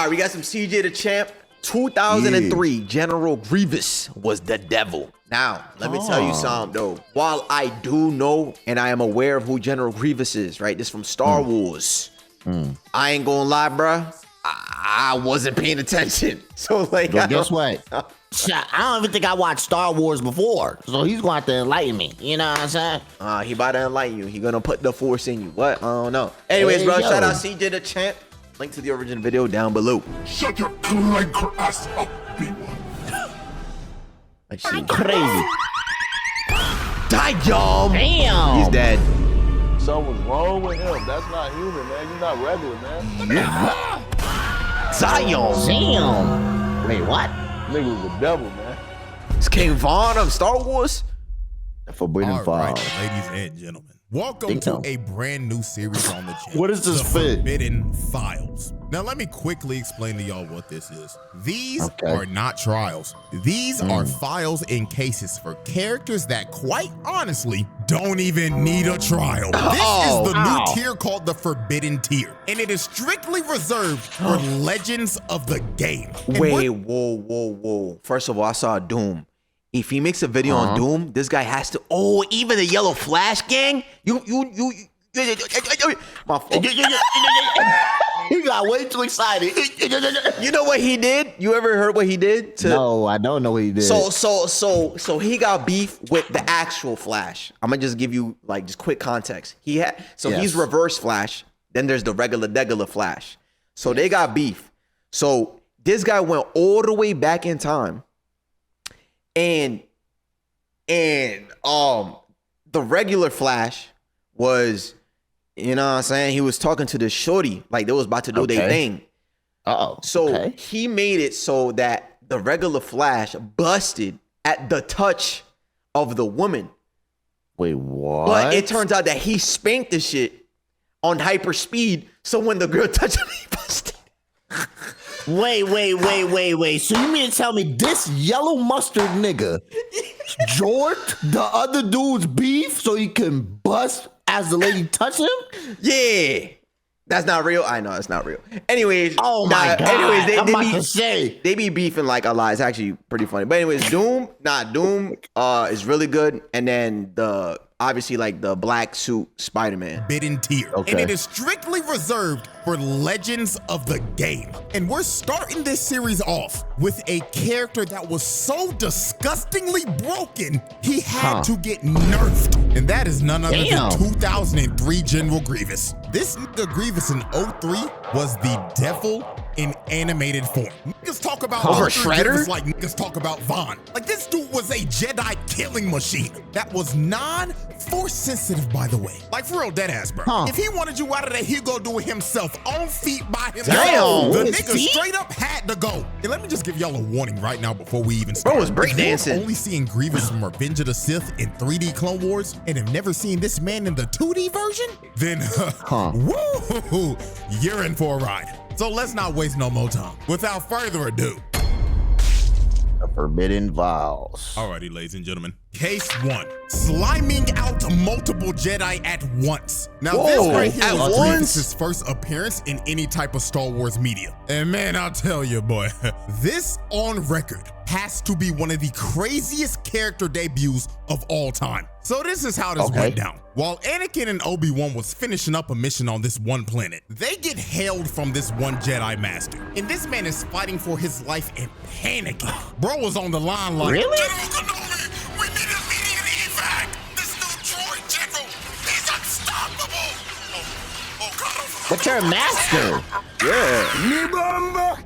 right, we got some CJ DaChamp. 2003, General Grievous was the devil. Now, let me tell you something, though. While I do know and I am aware of who General Grievous is, right? This from Star Wars. I ain't gonna lie, bruh. I wasn't paying attention. So, like, guess what? I don't even think I watched Star Wars before. So he's going to have to enlighten me. You know what I'm saying? He about to enlighten you. He gonna put the force in you. What? I don't know. Anyways, bro, shout out CJ DaChamp. Link to the original video down below. Shut your clanker ass up, B1. Like shit. Crazy. DaChamp. Damn. He's dead. Something's wrong with him. That's not human, man. You're not regular, man. DaChamp. Damn. Wait, what? Nigga was a devil, man. It's King Von of Star Wars. Forbidden Files. Ladies and gentlemen, welcome to a brand new series on the channel. What is this fit? Forbidden Files. Now, let me quickly explain to y'all what this is. These are not trials. These are files and cases for characters that, quite honestly, don't even need a trial. This is the new tier called the Forbidden Tier, and it is strictly reserved for legends of the game. Wait, whoa. First of all, I saw Doom. If he makes a video on Doom, this guy has to. Oh, even the Yellow Flash gang. My fault. He got way too excited. You know what he did? You ever heard what he did? No, I don't know what he did. So he got beef with the actual Flash. I'm gonna just give you like just quick context. He's Reverse Flash. Then there's the regular Flash. So they got beef. So this guy went all the way back in time. And the regular Flash was, you know what I'm saying? He was talking to this shorty, like they was about to do their thing. So he made it so that the regular Flash busted at the touch of the woman. Wait, what? But it turns out that he spanked the shit on hyper speed. So when the girl touched him, he busted. Wait. So you mean to tell me this yellow mustard nigga jorked the other dude's beef so he can bust as the lady touched him? Yeah. That's not real. I know it's not real. Anyways. Oh my God. Anyways, they be beefing like a lot. It's actually pretty funny. But anyways, Doom is really good. And then obviously like the black suit Spider-Man. Forbidden Tier. And it is strictly reserved for legends of the game. And we're starting this series off with a character that was so disgustingly broken, he had to get nerfed. And that is none other than 2003 General Grievous. This nigga Grievous in 03 was the devil in animated form. Niggas talk about Shredder like niggas talk about Vaughn. Like this dude was a Jedi killing machine that was non-force sensitive, by the way. Like for real, dead ass, bro. If he wanted you out of there, he'd go do it himself on feet by himself. The nigga straight up had to go. And let me just give y'all a warning right now before we even start. Bro was breakdancing. If you're only seeing Grievous from Revenge of the Sith in 3D Clone Wars and have never seen this man in the 2D version, then woo, you're in for a ride. So let's not waste no more time. Without further ado, the Forbidden Files. Alrighty, ladies and gentlemen. Case 1. Sliming out multiple Jedi at once. Now this right here was Grievous' first appearance in any type of Star Wars media. And man, I'll tell you, boy, this on record has to be one of the craziest character debuts of all time. So this is how this went down. While Anakin and Obi-Wan was finishing up a mission on this one planet, they get hailed from this one Jedi Master. And this man is fighting for his life and panicking. Bro was on the line like, really? We need immediate evac. This new droid general, he's unstoppable. But you're a master.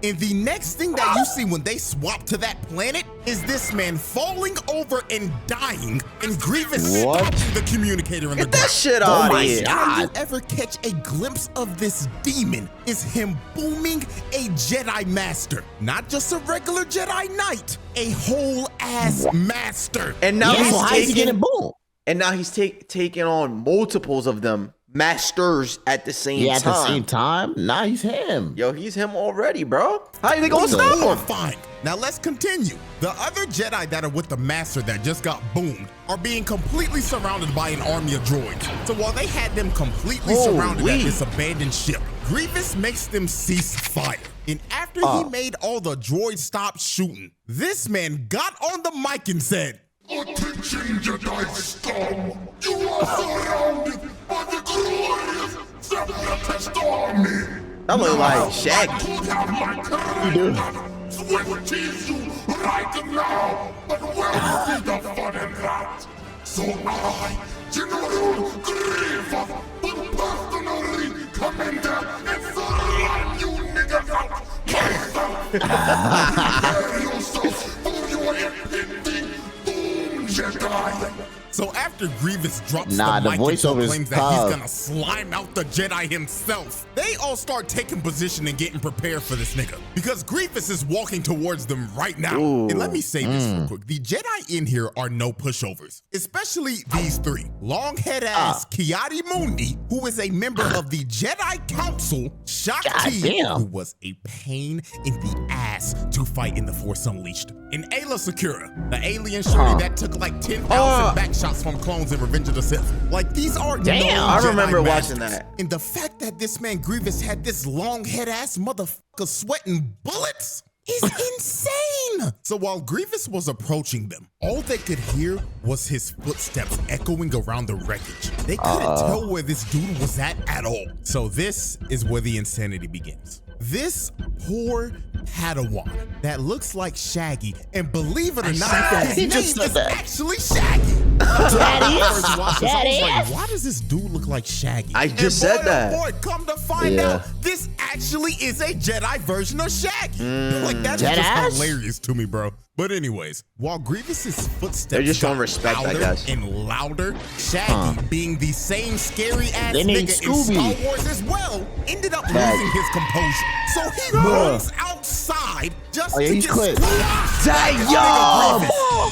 And the next thing that you see when they swap to that planet is this man falling over and dying, and Grievous stopping the communicator in the ground. Get that shit out of here. All you ever catch a glimpse of this demon is him booming a Jedi Master. Not just a regular Jedi Knight, a whole ass master. And now he's getting boom. And now he's taking on multiples of them. Masters at the same time. Yeah, at the same time? Nah, he's him. Yo, he's him already, bro. How you gonna stop him? Fine. Now let's continue. The other Jedi that are with the Master that just got boomed are being completely surrounded by an army of droids. So while they had them completely surrounded at this abandoned ship, Grievous makes them cease fire. And after he made all the droids stop shooting, this man got on the mic and said, Attention, Jedi scum! You are surrounded by the glorious separatist army! That look like Shaggy. I could have my turn to tease you right now, but where is the fun in that? So I, General Grievous, will personally come in there and surround you niggas out myself! Prepare yourself for your impending doom, Jedi! So after Grievous drops Nah, the the mic and voiceover is claims that tough. he's gonna slime out the Jedi himself, they all start taking position and getting prepared for this nigga. Because Grievous is walking towards them right now. And let me say this real quick. The Jedi in here are no pushovers. Especially these three. Long-head ass Kiadi Mundi, who is a member of the Jedi Council, Shakti, Goddamn. who was a pain in the ass to fight in the Force Unleashed. And Ayla Secura, the alien shorty that took like 10,000 back shots from clones in Revenge of the Sith. Like, these are Damn. I remember Jedi watching masters. that. And the fact that this man Grievous had this long head ass motherfucker sweating bullets is insane. So while Grievous was approaching them, all they could hear was his footsteps echoing around the wreckage. They couldn't tell where this dude was at all. So this is where the insanity begins. This poor Padawan that looks like Shaggy, and believe it or not, his He name just said is that. actually Shaggy. That is. First watch this, I was like, why does this dude look like Shaggy? I just said that. Boy, come to find Yeah. out, this actually is a Jedi version of Shaggy. Like, that is Dead just ass? hilarious to me, bro. But anyways, while Grievous's footsteps They're just showing got respect, I louder guess. and louder, Shaggy, being the same scary ass They named nigga in Scooby. Star Wars as well, ended up Shaggy. losing his composure. So he runs outside just Oh, yeah, to he's get quick. squashed. Damn!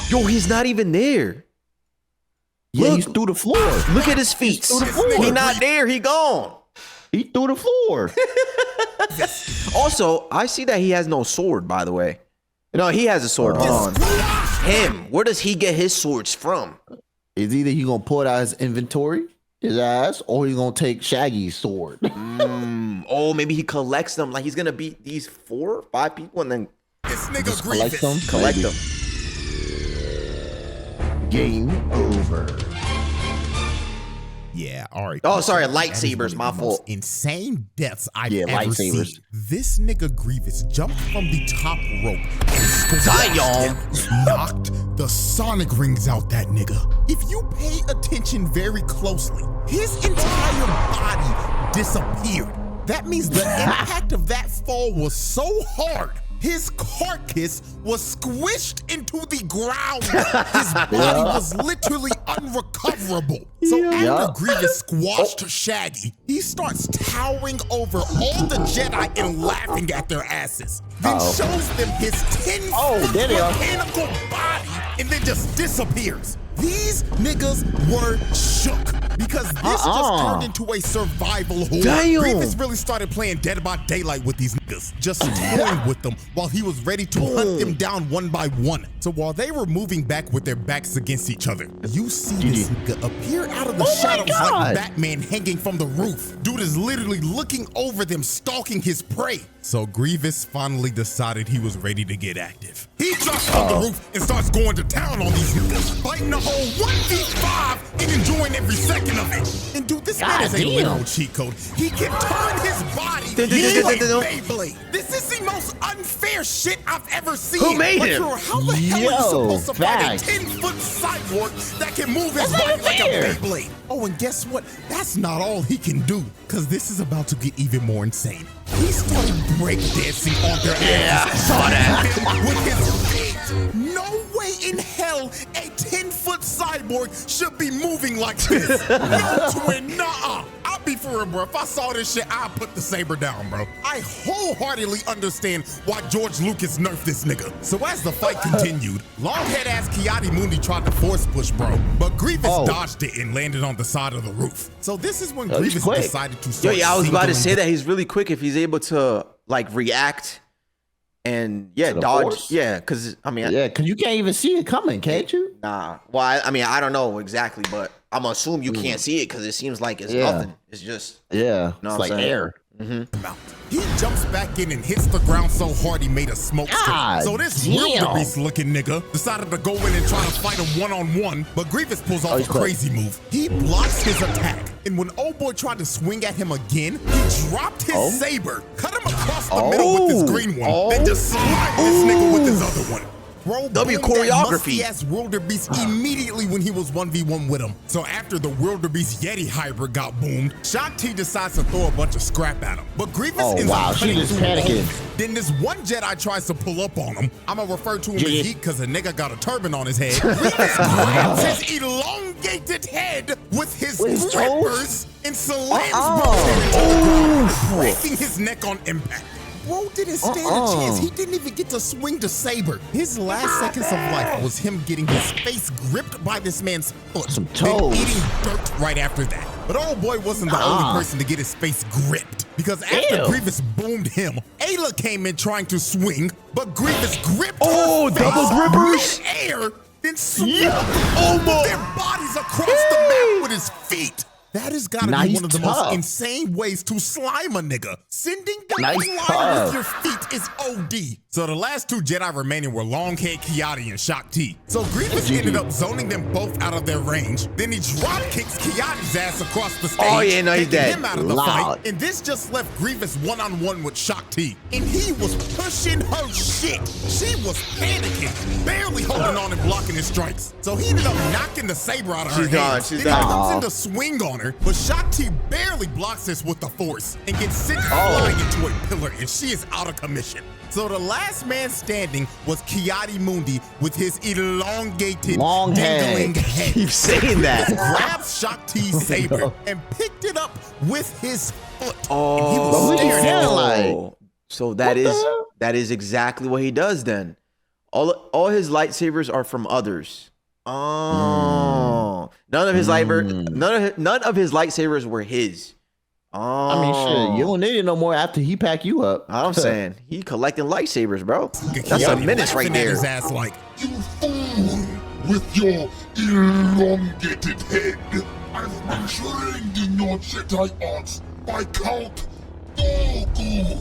Yo, he's not even there. Yeah, Look. he's through the floor. Look at his feet. through the floor. He not there. He gone. He through the floor. Also, I see that he has no sword, by the way. No, he has a sword. Hold on. Him. Where does he get his swords from? It's either he gonna pull it out of his inventory, his ass, or he's gonna take Shaggy's sword. Oh, maybe he collects them. Like he's gonna beat these 4 or 5 people and then This nigga Just collect Grievous. them. collect Maybe. them. Game over. Yeah, all right. Oh, sorry, That is lightsabers, one my of the most fault. insane deaths I've Yeah, ever lightsabers. seen. This nigga Grievous jumped from the top rope and squashed Zion. him, knocked the sonic rings out that nigga. If you pay attention very closely, his entire body disappeared. That means the impact of that fall was so hard, his carcass was squished into the ground. His body was literally unrecoverable. So after Grievous squashed Shaggy, he starts towering over all the Jedi and laughing at their asses. Then shows them his 10-foot there they are. mechanical body and then just disappears. These niggas were shook because this just turned into a survival horde. Damn. Grievous really started playing Dead by Daylight with these niggas, just toying with them while he was ready to hunt them down one by one. So while they were moving back with their backs against each other, you see this nigga appear out of the shadows like Batman hanging from the roof. Dude is literally looking over them, stalking his prey. So Grievous finally decided he was ready to get active. He jumps on the roof and starts going to town on these niggas, fighting the whole 1v5 and enjoying every second of it. And dude, this man is a literal cheat code. He can turn his body into a Beyblade. This is the most unfair shit I've ever seen. Who made Like, him? bro, how the hell are you supposed to fight a facts. 10-foot cyborg that can move his body like a Beyblade? Oh, and guess what? That's not all he can do, because this is about to get even more insane. He started breakdancing on their asses. I saw that. With his feet. No way in hell a 10-foot cyborg should be moving like this. No twin, nuh-uh. I'll be for real, bro. If I saw this shit, I'd put the saber down, bro. I wholeheartedly understand why George Lucas nerfed this nigga. So as the fight continued, long-head-ass Kiadi Mundi tried to force push, bro, but Grievous dodged it and landed on the side of the roof. So this is when Grievous quick. decided to Yo, start yeah, I was about to say singling- that he's really quick if he's able to like react and To the dodge. force? Yeah, because I mean, Yeah, because you can't even see it coming, can't you? nah. Well, I mean, I don't know exactly, but I'm gonna assume you can't see it because it seems like it's Yeah. nothing. It's just Yeah, know it's what I'm like saying? air. He jumps back in and hits the ground so hard he made a smoke God screen. So this damn. wildebeest-looking nigga decided to go in and try to fight him one-on-one, but Grievous pulls off a crazy move. He blocks his attack, and when old boy tried to swing at him again, he dropped his saber, cut him across the middle with his green one, then just slapped this nigga with his other one. Bro, W choreography. Musty-ass wildebeest immediately when he was 1v1 with him. So after the wildebeest Yeti hybrid got boomed, Shang-Chi decides to throw a bunch of scrap at him. But Grievous ends up she cutting just through panicking. both. Then this one Jedi tries to pull up on him. I'ma refer to him as Yeet because the nigga got a turban on his head. Grievous grabs his elongated head with his grippers and slams bro into the ground, breaking his neck on impact. Bro didn't stand a chance. He didn't even get to swing the saber. His last seconds of life was him getting his face gripped by this man's foot. Some then toes. eating dirt right after that. But old boy wasn't the only person to get his face gripped. Because after Grievous boomed him, Ayla came in trying to swing, but Grievous gripped her face double grippers? mid-air, then swept their bodies across the map with his feet. That has got to be one of the most insane ways to slime a nigga. Sending them flying with your feet is OD. So the last two Jedi remaining were Longhead Kiadi and Shakti. So Grievous ended up zoning them both out of their range. Then he drop kicks Kiadi's ass across the stage, he's dead. him out of the fight. And this just left Grievous one-on-one with Shakti. And he was pushing her shit. She was panicking, barely holding on and blocking his strikes. So he ended up knocking the saber out of her hands. Then he comes in to swing on her, but Shakti barely blocks this with the force and gets sent flying into a pillar, and she is out of commission. So the last man standing was Kiadi Mundi with his elongated, dangling head. Keep saying that. He grabbed Shakti's saber and picked it up with his foot. And he was staring. So that is exactly what he does then. All his lightsabers are from others. None of his lightsabers were his. I mean, shit, you don't need it no more after he pack you up. I'm saying he collecting lightsabers, bro. That's a menace right there. His ass like, You fool! With your elongated head, I've been trained in your Jedi arts by Count Dooku.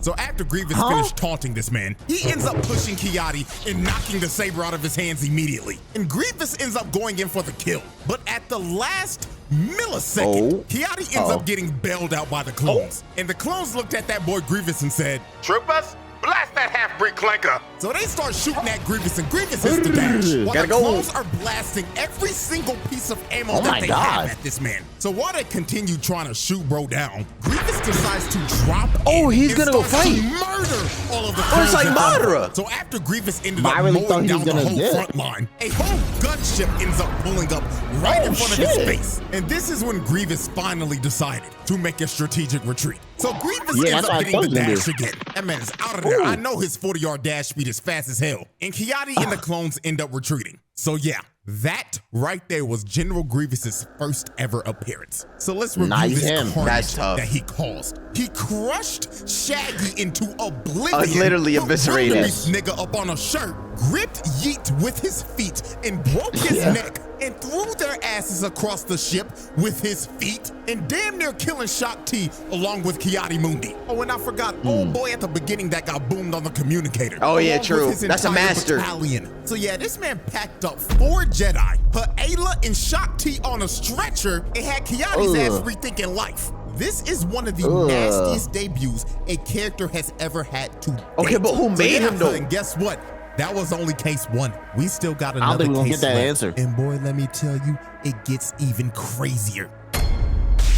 So after Grievous finished taunting this man, he ends up pushing Kiadi and knocking the saber out of his hands immediately. And Grievous ends up going in for the kill. But at the last millisecond, Kiadi ends up getting bailed out by the clones. And the clones looked at that boy Grievous and said, "Troopers, blast that half-breed clanker." So they start shooting at Grievous, and Grievous hits the dash. While the clones are blasting every single piece of ammo that they have at this man. So while they continue trying to shoot bro down, Grievous decides to drop he's gonna go fight. Murder all of the clones. It's like Madara. So after Grievous ended up mowing down the whole front line, a whole gunship ends up pulling up right in front of his face. And this is when Grievous finally decided to make a strategic retreat. So Grievous ends up getting the dash again. That man is out of there. I know his 40-yard dash speed is fast as hell. And Kiadi and the clones end up retreating. So yeah, that right there was General Grievous's first ever appearance. So let's review this carnage that he caused. He crushed Shaggy into oblivion. Literally eviscerated. This nigga up on a shirt, gripped Yeet with his feet and broke his neck and threw their asses across the ship with his feet and damn near killing Shakti along with Kiadi Mundi. Oh, and I forgot old boy at the beginning that got boomed on the communicator. Oh yeah, true. That's a master. Battalion. So yeah, this man packed up 4 Jedi, put Ayla and Shakti on a stretcher, and had Kiadi's ass rethinking life. This is one of the nastiest debuts a character has ever had to date. Okay, but who made him though? And guess what? That was only case 1. We still got another case get that left. answer. And boy, let me tell you, it gets even crazier.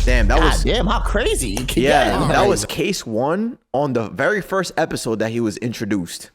Damn, that was damn, how crazy. that was case 1 on the very first episode that he was introduced.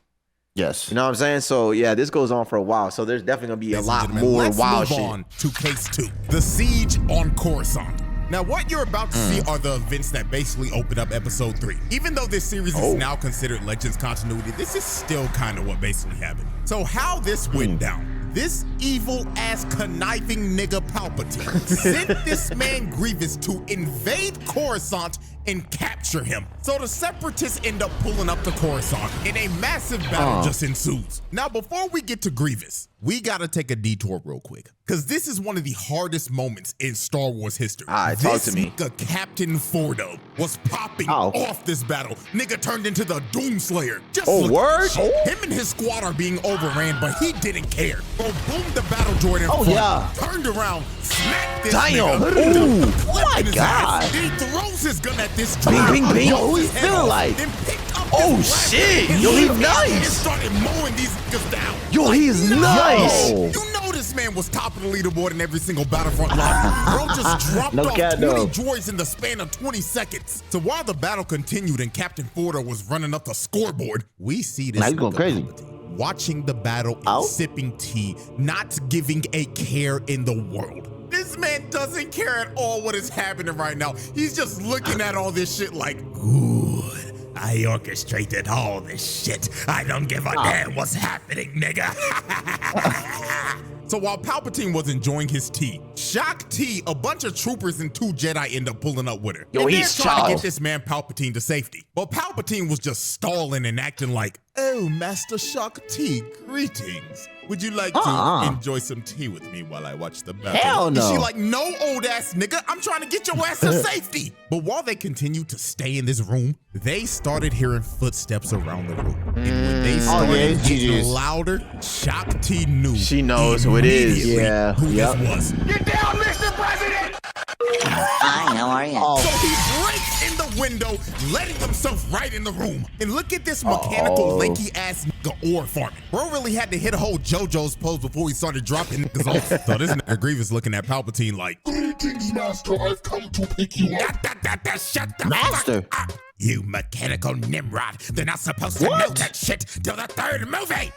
Yes. You know what I'm saying? So yeah, this goes on for a while. So there's definitely gonna be a lot more wild shit. Let's move on to case 2, the siege on Coruscant. Now, what you're about to see are the events that basically open up episode 3. Even though this series is now considered Legends continuity, this is still kind of what basically happened. So how this went down. This evil-ass conniving nigga Palpatine sent this man Grievous to invade Coruscant and capture him. So the Separatists end up pulling up to Coruscant, and a massive battle just ensues. Now, before we get to Grievous, we gotta take a detour real quick, because this is one of the hardest moments in Star Wars history. Talk to me. The Captain Fordo was popping off this battle. Nigga turned into the Doomslayer. Just word? Him and his squad are being overran, but he didn't care. Bro, boomed the battle droid in front, turned around, smacked this nigga. Ooh, oh my God. Then he throws his gun at this droid. Bing, bing, bing. Yo, he's feeling like. Then picked up Oh, his shit. weapon Yo, and he's and nice. started mowing these niggas down. Yo, he is nice. Yo. You know this man was top of the leaderboard in every single Battlefront line. Bro just dropped No off cat, 20 though. droids in the span of 20 seconds. So while the battle continued and Captain Fordo was running up the scoreboard, we see this Now he's going crazy. watching the battle and sipping tea, not giving a care in the world. This man doesn't care at all what is happening right now. He's just looking at all this shit like, good. I orchestrated all this shit. I don't give a damn what's happening, nigga. So while Palpatine was enjoying his tea, Shock T, a bunch of troopers and 2 Jedi end up pulling up with her. Yo, and they're he's trying to Charles. get this man Palpatine to safety. But Palpatine was just stalling and acting like, oh, Master Shock T, greetings. Would you like to enjoy some tea with me while I watch the battle? Hell no. And she like, no, old ass nigga, I'm trying to get your ass to safety. But while they continued to stay in this room, they started hearing footsteps around the room. And when they started getting louder, Shock T knew. She knows who it is. immediately Yeah. who Yep. this was. Get down, Mr. President! Hi, how are you? So he breaks in the window, letting himself right in the room. And look at this mechanical, lanky ass nigga ore farming. Bro really had to hit a whole JoJo's pose before he started dropping niggas off. So this nigga Grievous looking at Palpatine like, Greetings, Master. I've come to pick you up. shut the Master. fuck up. You mechanical Nimrod. They're not supposed to know that shit till the 3rd movie.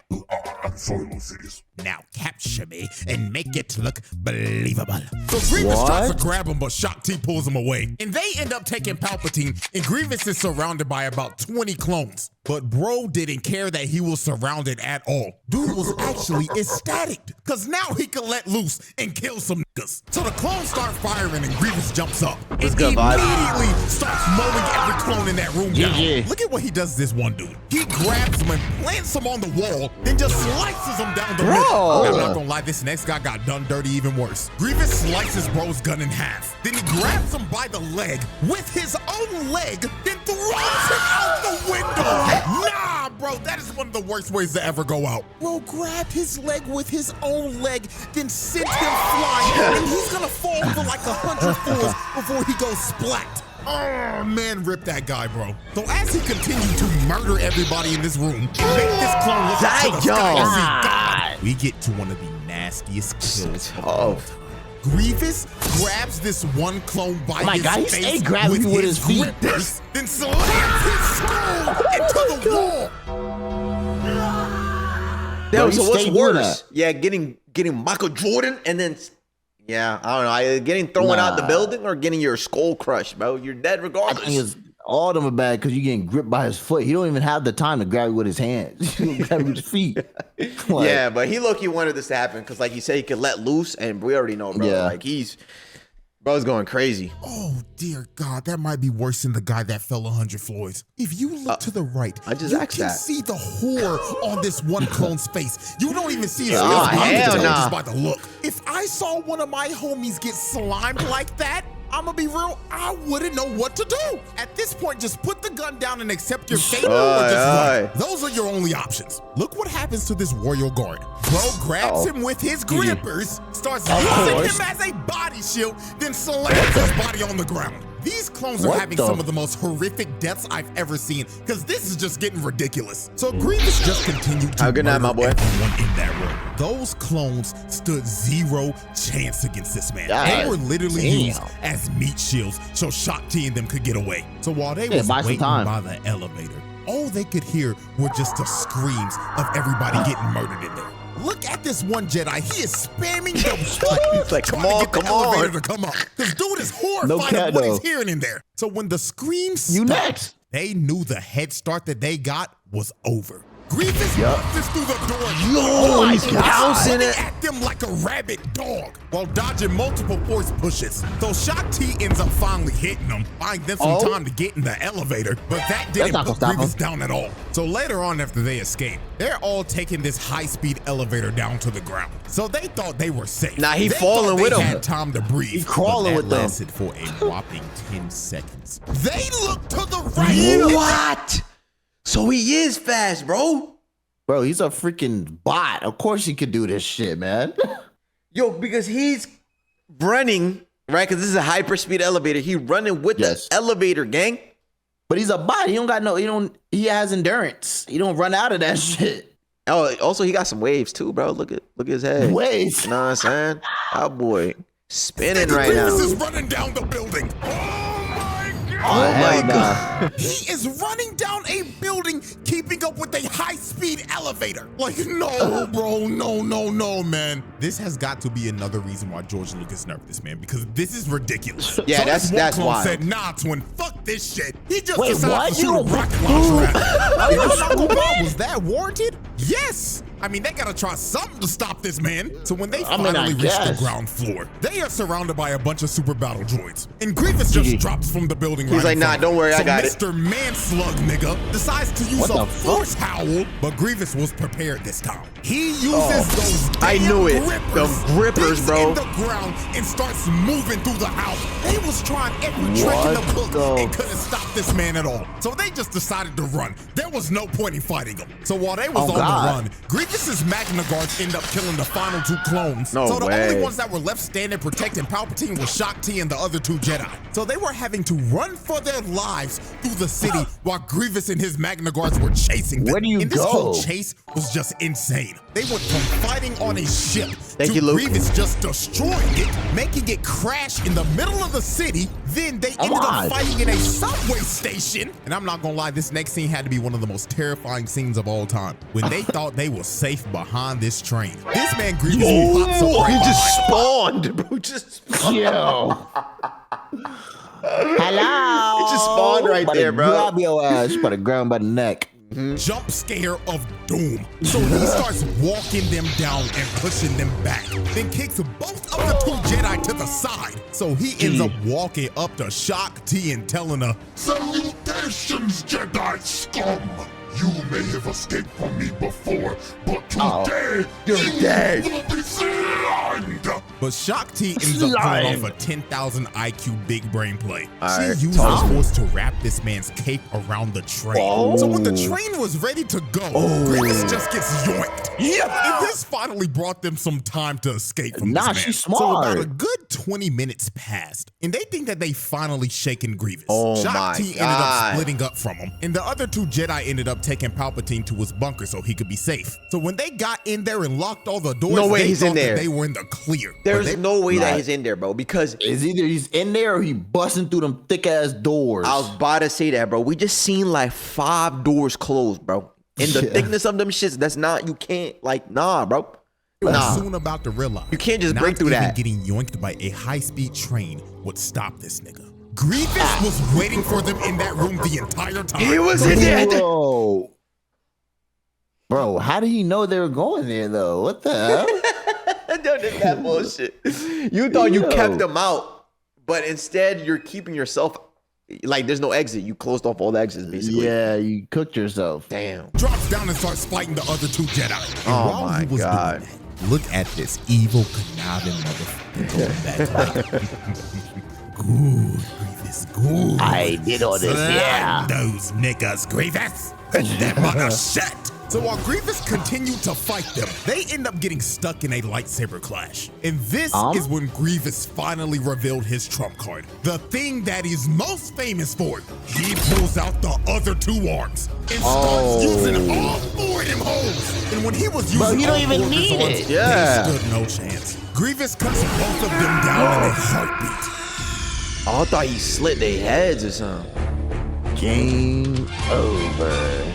I'm sorry, Lucius. Now capture me and make it look believable. So Grievous tries to grab him, but Shock T pulls him away. And they end up taking Palpatine, and Grievous is surrounded by about 20 clones. But bro didn't care that he was surrounded at all. Dude was actually ecstatic, because now he could let loose and kill some niggas. So the clones start firing, and Grievous jumps up. And good vibe. immediately starts mowing every clone in that room down. GG. Look at what he does to this one dude. He grabs him and plants him on the wall, then just slices him down the middle. I'm not gonna lie, this next guy got done dirty even worse. Grievous slices bro's gun in half. Then he grabs him by the leg with his own leg, then throws him out the window. Nah, bro, that is one of the worst ways to ever go out. Bro grabbed his leg with his own leg, then sent him flying, and he's gonna fall for like 100 floors before he goes splat. Oh, man, rip that guy, bro. So as he continued to murder everybody in this room and make this clone look up to the sky and see God, we get to one of the nastiest kills of all time. Grievous grabs this one clone by his God, he's face grabbing you with his feet. grippers, then slams his skull into the wall. Yo, Yo, so he what's stayed doing worse? Yeah, getting Michael Jordan and then, yeah, I don't know, either getting thrown out the building or getting your skull crushed, bro. You're dead I regardless. think it's, all of them are bad because you're getting gripped by his foot. He don't even have the time to grab you with his hands. He grab you with his feet. Like, Yeah, but he low-key wanted this to happen because, like you said, he could let loose, and we already know, bro. Yeah. Like, bro's going crazy. Oh, dear God, that might be worse than the guy that fell 100 floors. If you look to the right, I just you asked can that. see the horror on this one clone's face. You don't even see his face. Oh, You can hell tell nah. just by the look. If I saw one of my homies get slimed like that, I'm gonna be real, I wouldn't know what to do. At this point, just put the gun down and accept your fate, or just run. Those are your only options. Look what happens to this royal guard. Bro grabs him with his grippers, starts using him as a body shield, then slams his body on the ground. These clones are having some of the most horrific deaths I've ever seen, because this is just getting ridiculous. So Grievous just continued to Have a good night, my boy. everyone in that room. Those clones stood zero chance against this man. They were literally used as meat shields so Shock T and them could get away. So while they was buy some waiting time. by the elevator, all they could hear were just the screams of everybody getting murdered in there. Look at this one Jedi. He is spamming the button Like, trying come on, to get the come on. elevator to come up. This dude is horrified cat, of what he's though. hearing in there. So when the screams You stopped, next. they knew the head start that they got was over. Grievous bounces through the door. Yo, he's pouncing running it. at them like a rabid dog while dodging multiple force pushes. So Shock T ends up finally hitting them, buying them some time to get in the elevator, but that didn't not gonna put stop Grievous him. down at all. So later on, after they escape, they're all taking this high-speed elevator down to the ground. So they thought they were safe. Nah, he They falling thought with they them. had time to breathe. He crawling but with that them. lasted for a whopping 10 seconds. They look to the right. What? So he is fast, bro. Bro, he's a freaking bot. Of course he could do this shit, man. Yo, because he's running, right? Because this is a hyperspeed elevator. He running with Yes. the elevator, gang. But he's a bot. He has endurance. He don't run out of that shit. Oh, also he got some waves too, bro. Look at his head. Waves. You know what I'm saying? That boy spinning right Grievous now. is running down the building. Oh my god. He is running down a building, keeping up with a high-speed elevator. Like, no, bro, no, man. This has got to be another reason why George Lucas nerfed this, man, because this is ridiculous. Yeah, so that's this one clone wild. said, nah, twin, fuck this shit. He just Wait, decided what? to shoot a rocket launcher at him. And I'm not gonna lie, was that warranted? Yes. I mean, they gotta try something to stop this man. So when they finally reach the ground floor, they are surrounded by a bunch of super battle droids. And Grievous just drops from the building. He's like, nah, don't worry, I got it. Mr. Man-Slug nigga decides to use What a the force howl, but Grievous was prepared this time. He uses those I damn knew it. grippers, The grippers, digs bro. in the ground and starts moving through the house. They was trying every trick in the book and couldn't stop this man at all. So they just decided to run. There was no point in fighting him. So while they was on the run, Grievous's Magna Guards end up killing the final two clones. No so the way. only ones that were left standing protecting Palpatine was Shock T and the other two Jedi. So they were having to run for their lives through the city while Grievous and his Magna Guards were chasing them. Where do you and this go? whole chase was just insane. They went from fighting on a ship Thank to you, Luke. Grievous just destroying it, making it crash in the middle of the city. Then they ended up fighting in a subway station. And I'm not gonna lie, this next scene had to be one of the most terrifying scenes of all time. When they thought they were safe behind this train. This man Grievous pops up right He just behind. spawned, bro. Yo. Hello. He just spawned right About to there, bro. Grab your ass by the ground by the neck. Jump scare of doom. So he starts walking them down and pushing them back. Then kicks both of the two Jedi to the side. So he ends up walking up to Shock T and telling her, Salutations, Jedi scum! You may have escaped from me before, but today you're dead. will be slimed! but Shock T ends up pulling off a 10,000 IQ big brain play. Alright, She used the force to wrap this man's cape around the train. So when the train was ready to go, Grievous just gets yoinked. And this finally brought them some time to escape from this man. she's So about smart. a good 20 minutes passed, and they think that they finally shaken Grievous. Oh Shock my T ended God. up splitting up from him, and the other two Jedi ended up taking Palpatine to his bunker so he could be safe. So when they got in there and locked all the doors, No way they he's in thought that there. they were in the clear. There's no way that he's in there, bro. Because It's either he's in there or he busting through them thick ass doors. I was about to say that, bro. We just seen like 5 doors closed, bro. And the thickness of them shits, that's not, you can't, like, nah, bro. They were Nah. soon about to realize You can't just not break through even that. Getting yoinked by a high-speed train would stop this nigga. Grievous was waiting for them in that room the entire time. He was in there. Whoa. Bro, how did he know they were going there though? What the hell? Don't do that bullshit. You thought you Yo. kept them out, but instead you're keeping yourself, like, there's no exit. You closed off all the exits, basically. Yeah, you cooked yourself. Damn. Drops down and starts fighting the other two Jedi. And Oh while my he was God. doing that, look at this evil, conniving motherfucker going back. Good, Grievous, good. I did all this, yeah. Those niggas, Grievous. That mother shit. So while Grievous continued to fight them, they end up getting stuck in a lightsaber clash. And this is when Grievous finally revealed his trump card. The thing that he's most famous for. He pulls out the other two arms and starts using all 4 of them holes. And when he was using you don't all even 4 of his need arms, it. Yeah. they stood no chance. Grievous cuts both of them down in a heartbeat. Oh, I thought he slit their heads or something. Game over.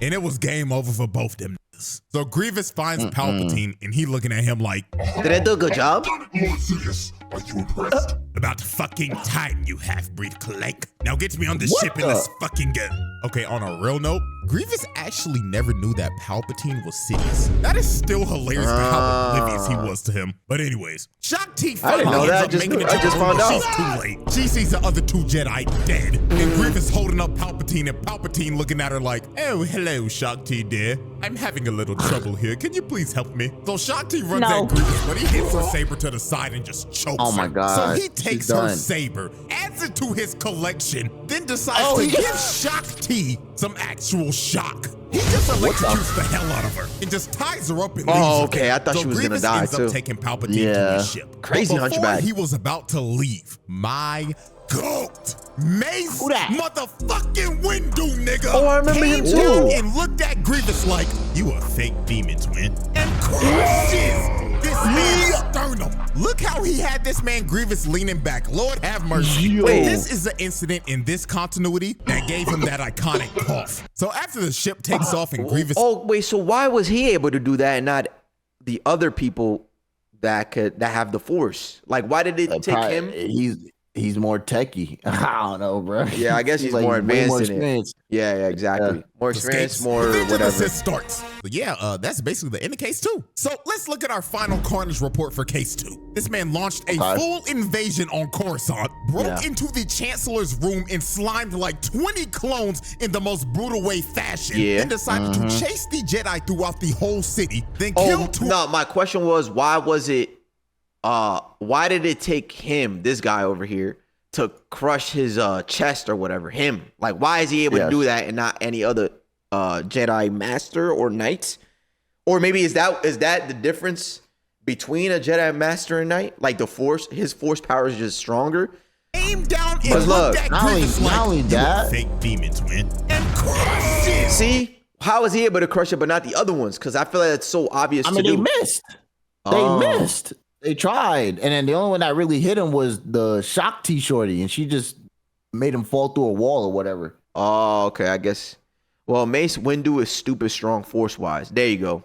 And it was game over for both them niggas. So Grievous finds Palpatine and he looking at him like, Did I do a good job? Lord Sidious, are you impressed? About fucking time, you half-breed clank. Now get me on the What ship and the- let's fucking go. Okay, on a real note, Grievous actually never knew that Palpatine was Sidious. That is still hilarious for how oblivious he was to him. But anyways, Shock T I finally didn't know ends that. up Just making knew- it I to just the room, found but out. she's too late. She sees the other two Jedi dead, and Grievous holding up Palpatine, and Palpatine looking at her like, "Oh, hello, Shock T, dear. I'm having a little trouble here. Can you please help me?" So Shock T runs No. at Grievous, but he hits her saber to the side and just chokes Oh my her. God, So he she's takes her done. saber, adds it to his collection, then decides Oh, to he- give Shock T some actual shock. He just electrocutes the hell out of her and just ties her up and leaves her. okay, I thought So she was gonna Grievous die, ends too. up taking Palpatine to Yeah. his ship. Crazy But before hunchback. he was about to leave, my goat, Mace Who that? motherfucking Windu, nigga. Oh, I remember him came too. down and looked at Grievous like, "You a fake demon twin," and crushes this man's sternum. Look how he had this man Grievous leaning back. Lord have mercy. Yo. Wait, this is the incident in this continuity that gave him that iconic cough. So after the ship takes off and Grievous Oh wait, so why was he able to do that and not the other people that have the Force? Like, why did it take him? He's more techie. I don't know, bro. Yeah, I guess he's like more way advanced more in it. experience. Yeah, exactly. More experience, escapes, more Revenge of the whatever. Sith starts. But yeah, that's basically the end of case 2. So let's look at our final Carnage report for case 2. This man launched a Okay. full invasion on Coruscant, broke Yeah. into the Chancellor's room and slimed like 20 clones in the most brutal way fashion, Yeah. and decided to chase the Jedi throughout the whole city, then kill Oh two. no, my question was why did it take him, this guy over here, to crush his chest or whatever? Him. Like, why is he able to Yes. do that and not any other Jedi Master or Knight? Or maybe is that the difference between a Jedi Master and Knight? Like his Force power is just stronger. Aim down and But looked look, at not only- Grievous like, not only "You a that- fake demon twin," and crushes. See, how is he able to crush it but not the other ones? Because I feel like it's so obvious I to mean, do. they missed. They Oh. missed. They tried, and then the only one that really hit him was the Shock T shorty, and she just made him fall through a wall or whatever. Oh, okay. I guess. Well, Mace Windu is stupid strong Force wise. There you go.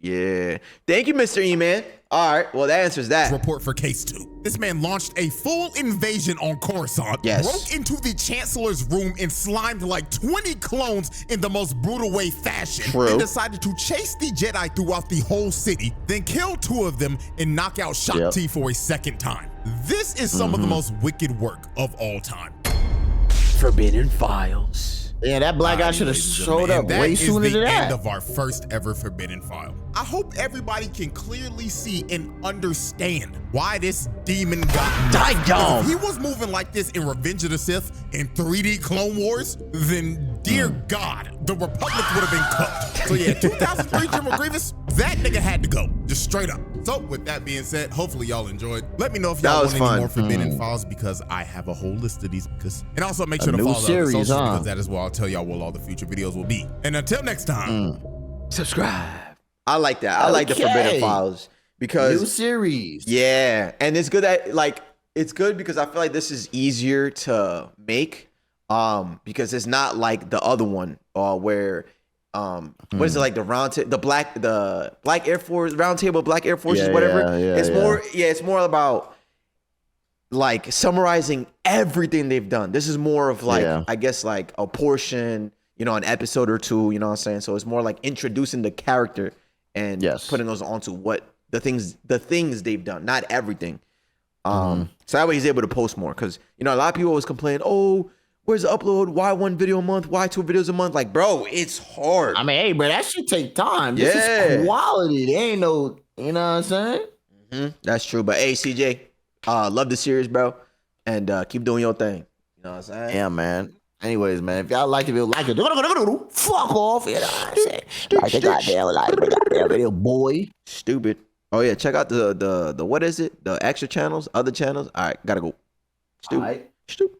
Yeah. Thank you, Mr. E-Man. All right. Well, that answers that. Report for case 2. This man launched a full invasion on Coruscant, Yes. broke into the Chancellor's room and slimed like 20 clones in the most brutal way fashion, True. and decided to chase the Jedi throughout the whole city, then kill 2 of them and knock out Shock Yep. T for a second time. This is some of the most wicked work of all time. Forbidden Files. Yeah, that black guy should have Ladies and showed gentlemen, up that way is sooner the than end that. of our first ever Forbidden File. I hope everybody can clearly see and understand why this demon got nerfed. DaChamp. If he was moving like this in Revenge of the Sith in 3D Clone Wars, then dear God, the Republic would have been cooked. So yeah, 2003 General Grievous, that nigga had to go, just straight up. So with that being said, hopefully y'all enjoyed. Let me know if That y'all was want any fun. more Forbidden Files, because I have a whole list of these. And also make sure to new follow the series, socials, huh? because that is where I'll tell y'all what all the future videos will be. And until next time. Subscribe. I like that. I like the Okay. Forbidden Files because New series. yeah, and it's good that it's good because I feel like this is easier to make because it's not like the other one where what is it, like the black Air Force round table Black Air Forces, Yeah, whatever. yeah, It's more about like summarizing everything they've done. This is more of like Yeah. I guess like a portion, an episode or two, you know what I'm saying? So it's more like introducing the character and Yes. putting those onto what the things they've done, not everything. So that way he's able to post more, because a lot of people always complain, oh, where's the upload? Why 1 video a month? Why 2 videos a month? Like, bro, it's hard. I mean, hey, bro, that should take time. This Yeah. is quality. There ain't no, you know what I'm saying? That's true. But hey, CJ, love the series, bro, and keep doing your thing. You know what I'm saying? Yeah, man. Anyways, man, if y'all like the video, like it. Fuck off. You know what I'm saying? Like the goddamn video, boy. Stupid. Oh yeah, check out the what is it? The extra channels, other channels. All right, gotta go. Stupid. All right. Stupid.